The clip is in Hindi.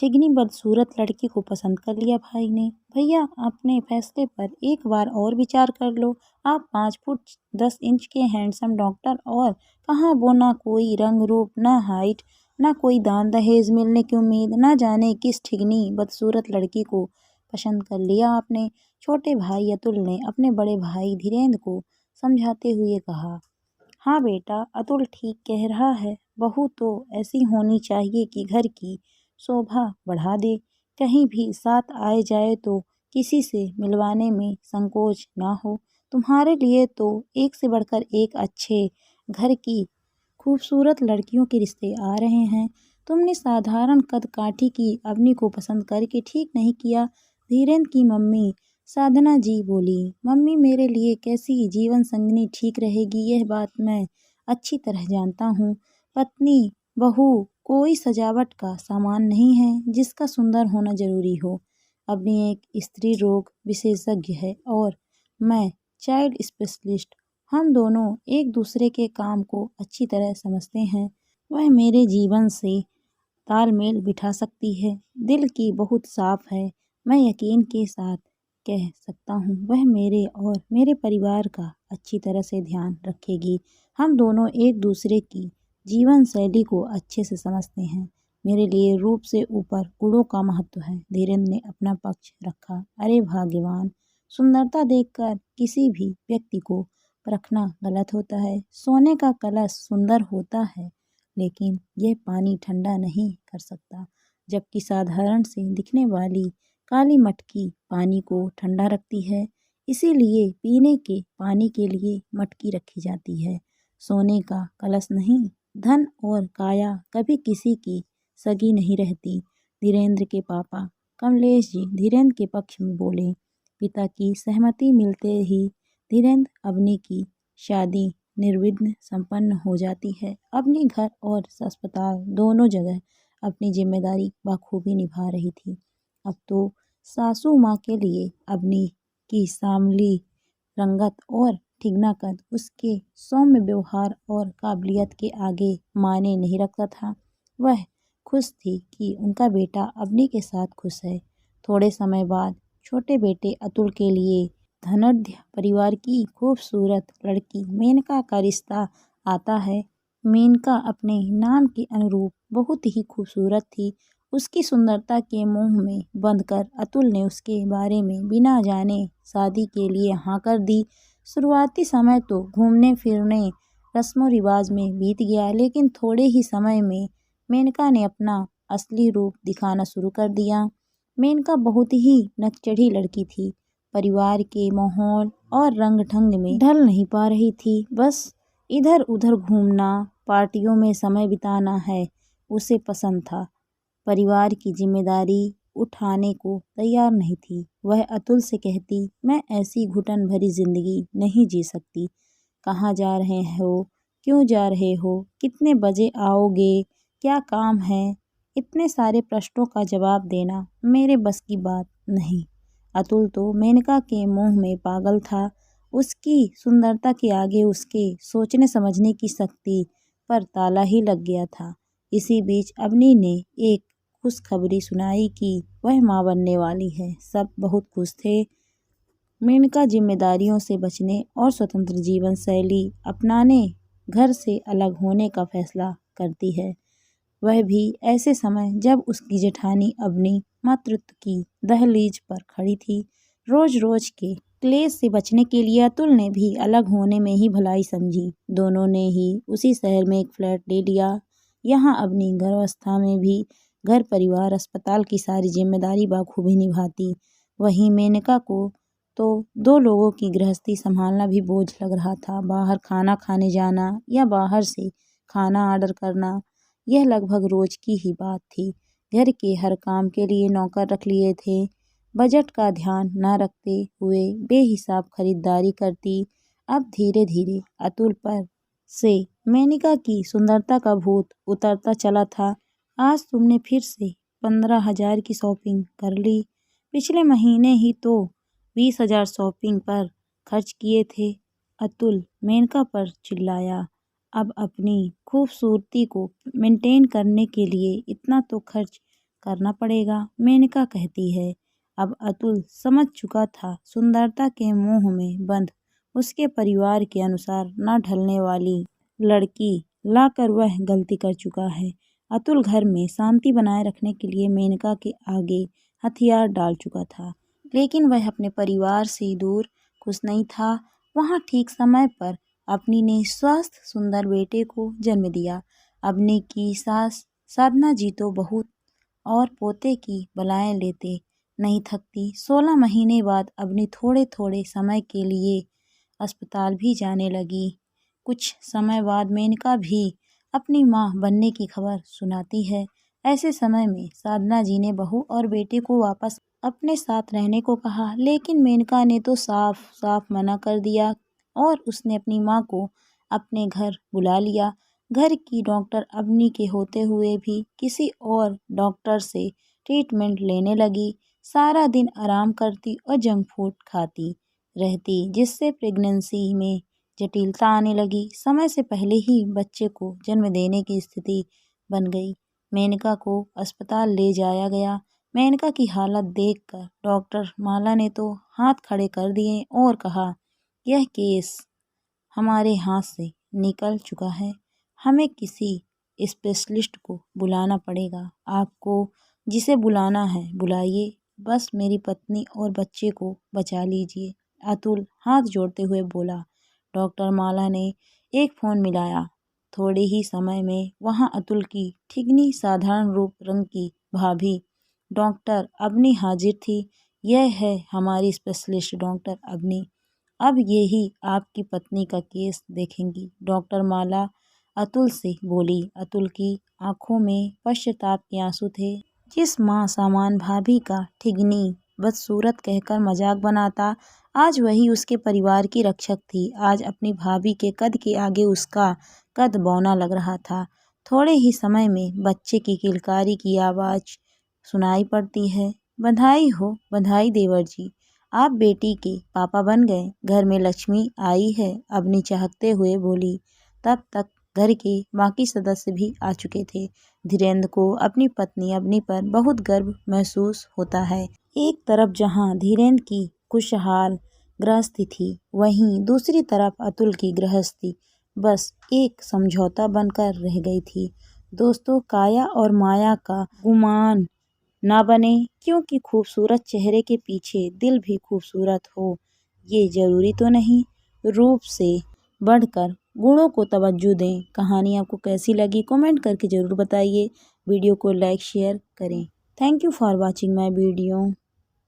ठिगनी बदसूरत लड़की को पसंद कर लिया भाई ने। भैया अपने फैसले पर एक बार और विचार कर लो। आप 5 फुट 10 इंच के हैंडसम डॉक्टर और कहाँ वो, ना कोई रंग रूप, ना हाइट, ना कोई दान दहेज मिलने की उम्मीद। ना जाने किस ठिगनी बदसूरत लड़की को पसंद कर लिया आपने। छोटे भाई अतुल ने अपने बड़े भाई धीरेन्द्र को समझाते हुए कहा, हाँ बेटा, अतुल ठीक कह रहा है। बहू तो ऐसी होनी चाहिए कि घर की शोभा बढ़ा दे। कहीं भी साथ आए जाए तो किसी से मिलवाने में संकोच ना हो। तुम्हारे लिए तो एक से बढ़कर एक अच्छे घर की खूबसूरत लड़कियों के रिश्ते आ रहे हैं। तुमने साधारण कद काठी की अवनी को पसंद करके ठीक नहीं किया। धीरेन्द्र की मम्मी साधना जी बोली, मम्मी, मेरे लिए कैसी जीवन संगिनी ठीक रहेगी यह बात मैं अच्छी तरह जानता हूँ। पत्नी बहू कोई सजावट का सामान नहीं है जिसका सुंदर होना जरूरी हो। अवनी एक स्त्री रोग विशेषज्ञ है और मैं चाइल्ड स्पेशलिस्ट। हम दोनों एक दूसरे के काम को अच्छी तरह समझते हैं। वह मेरे जीवन से तालमेल बिठा सकती है। दिल की बहुत साफ है। मैं यकीन के साथ कह सकता हूँ वह मेरे और मेरे परिवार का अच्छी तरह से ध्यान रखेगी। हम दोनों एक दूसरे की जीवन शैली को अच्छे से समझते हैं। मेरे लिए रूप से ऊपर गुणों का महत्व है। धीरेन्द्र ने अपना पक्ष रखा। अरे भाग्यवान, सुंदरता देखकर किसी भी व्यक्ति को परखना गलत होता है। सोने का कलश सुंदर होता है लेकिन यह पानी ठंडा नहीं कर सकता, जबकि साधारण से दिखने वाली काली मटकी पानी को ठंडा रखती है। इसीलिए पीने के पानी के लिए मटकी रखी जाती है, सोने का कलश नहीं। धन और काया कभी किसी की सगी नहीं रहती। धीरेन्द्र के पापा कमलेश जी धीरेन्द्र के पक्ष में बोले। पिता की सहमति मिलते ही धीरेन्द्र अवनी की शादी निर्विघ्न संपन्न हो जाती है। अपनी घर और अस्पताल दोनों जगह अपनी जिम्मेदारी बखूबी निभा रही थी। अब तो सासू माँ के लिए अवनी की सांवली रंगत और ठिगना कद उसके सौम्य व्यवहार और काबिलियत के आगे मायने नहीं रखता था। वह खुश थी कि उनका बेटा अवनी के साथ खुश है। थोड़े समय बाद छोटे बेटे अतुल के लिए धनाढ्य परिवार की खूबसूरत लड़की मेनका का रिश्ता आता है। मेनका अपने नाम के अनुरूप बहुत ही खूबसूरत थी। उसकी सुंदरता के मोह में बंधकर अतुल ने उसके बारे में बिना जाने शादी के लिए हाँ कर दी। शुरुआती समय तो घूमने फिरने रस्मों रिवाज में बीत गया, लेकिन थोड़े ही समय में मेनका ने अपना असली रूप दिखाना शुरू कर दिया। मेनका बहुत ही नकचढ़ी लड़की थी। परिवार के माहौल और रंग ढंग में ढल नहीं पा रही थी। बस इधर उधर घूमना, पार्टियों में समय बिताना है उसे पसंद था। परिवार की जिम्मेदारी उठाने को तैयार नहीं थी। वह अतुल से कहती, मैं ऐसी घुटन भरी जिंदगी नहीं जी सकती। कहाँ जा रहे हो, क्यों जा रहे हो, कितने बजे आओगे, क्या काम है, इतने सारे प्रश्नों का जवाब देना मेरे बस की बात नहीं। अतुल तो मेनका के मोह में पागल था। उसकी सुंदरता के आगे उसके सोचने समझने की शक्ति पर ताला ही लग गया था। इसी बीच अवनी ने एक खुशखबरी सुनाई कि वह माँ बनने वाली है। सब बहुत खुश थे। मेनका जिम्मेदारियों से बचने और स्वतंत्र जीवन शैली अपनाने घर से अलग होने का फैसला करती है। वह भी ऐसे समय जब उसकी जेठानी अवनी मातृत्व की दहलीज पर खड़ी थी। रोज रोज के क्लेश से बचने के लिए अतुल ने भी अलग होने में ही भलाई समझी। दोनों ने ही उसी शहर में एक फ्लैट ले लिया। यहाँ अवनी गर्भावस्था में भी घर परिवार अस्पताल की सारी जिम्मेदारी बखूबी निभाती। वहीं मेनका को तो 2 लोगों की गृहस्थी संभालना भी बोझ लग रहा था। बाहर खाना खाने जाना या बाहर से खाना ऑर्डर करना, यह लगभग रोज की ही बात थी। घर के हर काम के लिए नौकर रख लिए थे। बजट का ध्यान न रखते हुए बेहिसाब खरीदारी करती। अब धीरे धीरे अतुल पर से मेनका की सुंदरता का भूत उतरता चला था। आज तुमने फिर से 15,000 की शॉपिंग कर ली। पिछले महीने ही तो 20,000 शॉपिंग पर खर्च किए थे। अतुल मेनका पर चिल्लाया। अब अपनी खूबसूरती को मेंटेन करने के लिए इतना तो खर्च करना पड़ेगा, मेनका कहती है। अब अतुल समझ चुका था सुंदरता के मोह में बंध उसके परिवार के अनुसार न ढलने वाली लड़की लाकर वह गलती कर चुका है। अतुल घर में शांति बनाए रखने के लिए मेनका के आगे हथियार डाल चुका था, लेकिन वह अपने परिवार से दूर खुश नहीं था। वहाँ ठीक समय पर अपनी ने स्वस्थ सुंदर बेटे को जन्म दिया। अपने की सास साधना जी तो बहुत और पोते की बलाएं लेते नहीं थकती। 16 महीने बाद अपनी थोड़े थोड़े समय के लिए अस्पताल भी जाने लगी। कुछ समय बाद मेनका भी अपनी माँ बनने की खबर सुनाती है। ऐसे समय में साधना जी ने बहू और बेटे को वापस अपने साथ रहने को कहा, लेकिन मेनका ने तो साफ साफ मना कर दिया और उसने अपनी माँ को अपने घर बुला लिया। घर की डॉक्टर अवनी के होते हुए भी किसी और डॉक्टर से ट्रीटमेंट लेने लगी। सारा दिन आराम करती और जंक फूड खाती रहती, जिससे प्रेगनेंसी में जटिलता आने लगी। समय से पहले ही बच्चे को जन्म देने की स्थिति बन गई। मेनका को अस्पताल ले जाया गया। मेनका की हालत देखकर डॉक्टर माला ने तो हाथ खड़े कर दिए और कहा, यह केस हमारे हाथ से निकल चुका है, हमें किसी स्पेशलिस्ट को बुलाना पड़ेगा। आपको जिसे बुलाना है बुलाइए, बस मेरी पत्नी और बच्चे को बचा लीजिए। अतुल हाथ जोड़ते हुए बोला। डॉक्टर माला ने एक फ़ोन मिलाया। थोड़े ही समय में वहाँ अतुल की ठिगनी साधारण रूप रंग की भाभी डॉक्टर अवनी हाजिर थी। यह है हमारी स्पेशलिस्ट डॉक्टर अवनी, अब यही आपकी पत्नी का केस देखेंगी। डॉक्टर माला अतुल से बोली। अतुल की आंखों में पश्चाताप के आंसू थे। जिस माँ सामान भाभी का ठिगनी बदसूरत कहकर मजाक बनाता, आज वही उसके परिवार की रक्षक थी। आज अपनी भाभी के कद के आगे उसका कद बौना लग रहा था। थोड़े ही समय में बच्चे की किलकारी की आवाज़ सुनाई पड़ती है। बधाई हो, बधाई देवर जी, आप बेटी के पापा बन गए। घर में लक्ष्मी आई है, अवनी चाहते हुए बोली। तब तक घर के बाकी सदस्य भी आ चुके थे। धीरेन्द्र को अपनी पत्नी अवनी पर बहुत गर्व महसूस होता है। एक तरफ जहां धीरेन्द्र की खुशहाल गृहस्थी थी, वहीं दूसरी तरफ अतुल की गृहस्थी बस एक समझौता बनकर रह गई थी। दोस्तों, काया और माया का गुमान ना बने, क्योंकि खूबसूरत चेहरे के पीछे दिल भी खूबसूरत हो, ये ज़रूरी तो नहीं। रूप से बढ़कर गुणों को तवज्जो दें। कहानी आपको कैसी लगी कमेंट करके ज़रूर बताइए। वीडियो को लाइक शेयर करें। Thank you for watching my video.